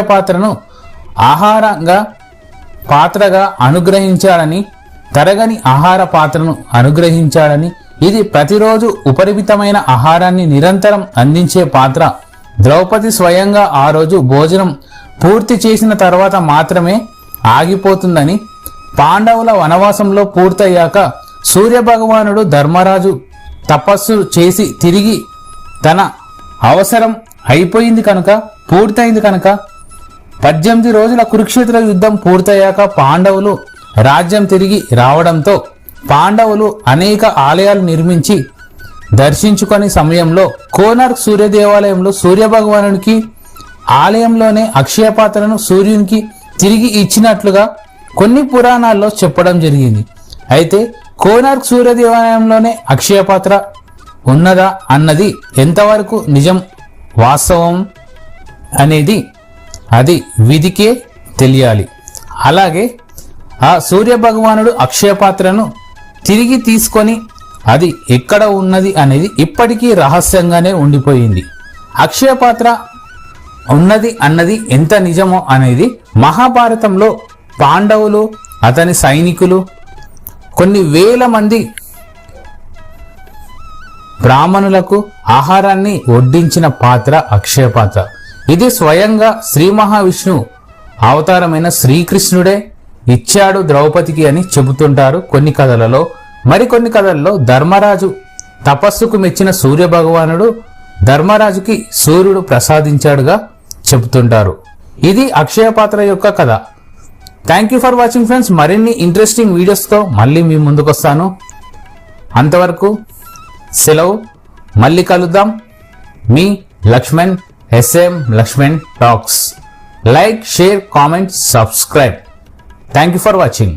పాత్రను ఆహారంగా పాత్రగా అనుగ్రహించాడని, తరగని ఆహార పాత్రను అనుగ్రహించాడని, ఇది ప్రతిరోజు ఉపరిమితమైన ఆహారాన్ని నిరంతరం అందించే పాత్ర. ద్రౌపది స్వయంగా ఆ రోజు భోజనం పూర్తి చేసిన తర్వాత మాత్రమే ఆగిపోతుందని, పాండవుల వనవాసంలో పూర్తయ్యాక సూర్యభగవానుడు ధర్మరాజు తపస్సు చేసి తిరిగి తన అవసరం అయిపోయింది కనుక పూర్తయింది కనుక 18 రోజుల కురుక్షేత్ర యుద్ధం పూర్తయ్యాక పాండవులు రాజ్యం తిరిగి రావడంతో పాండవులు అనేక ఆలయాలు నిర్మించి దర్శించుకొని సమయంలో కోనార్క్ సూర్య దేవాలయంలో సూర్యభగవానునికి ఆలయంలోనే అక్షయ పాత్రను సూర్యునికి తిరిగి ఇచ్చినట్లుగా కొన్ని పురాణాల్లో చెప్పడం జరిగింది. అయితే కోనార్క్ సూర్య దేవాలయంలోనే అక్షయ పాత్ర ఉన్నదా అన్నది ఎంతవరకు నిజం వాస్తవం అనేది అది విధికే తెలియాలి. అలాగే ఆ సూర్య భగవానుడు అక్షయ పాత్రను తిరిగి తీసుకొని అది ఎక్కడ ఉన్నది అనేది ఇప్పటికీ రహస్యంగానే ఉండిపోయింది. అక్షయ పాత్ర ఉన్నది అన్నది ఎంత నిజమో అనేది మహాభారతంలో పాండవులు అతని సైనికులు కొన్ని వేల మంది బ్రాహ్మణులకు ఆహారాన్ని వడ్డించిన పాత్ర అక్షయ పాత్ర. ఇది స్వయంగా శ్రీ మహావిష్ణువు అవతారమైన శ్రీకృష్ణుడే ఇచ్చాడు ద్రౌపదికి అని చెబుతుంటారు కొన్ని కథలలో. మరికొన్ని కథల్లో ధర్మరాజు తపస్సుకు మెచ్చిన సూర్య భగవానుడు ధర్మరాజుకి సూర్యుడు ప్రసాదించాడుగా చెబుతుంటారు. ఇది అక్షయ పాత్ర యొక్క కథ. Thank you for watching friends. మరిన్ని ఇంట్రెస్టింగ్ వీడియోస్తో మళ్ళీ మీ ముందుకు వస్తాను. అంతవరకు సెలవు. మళ్ళీ కలుద్దాం. మీ Laxman, SM Laxman talks. Like, share, comment, subscribe. Thank you for watching.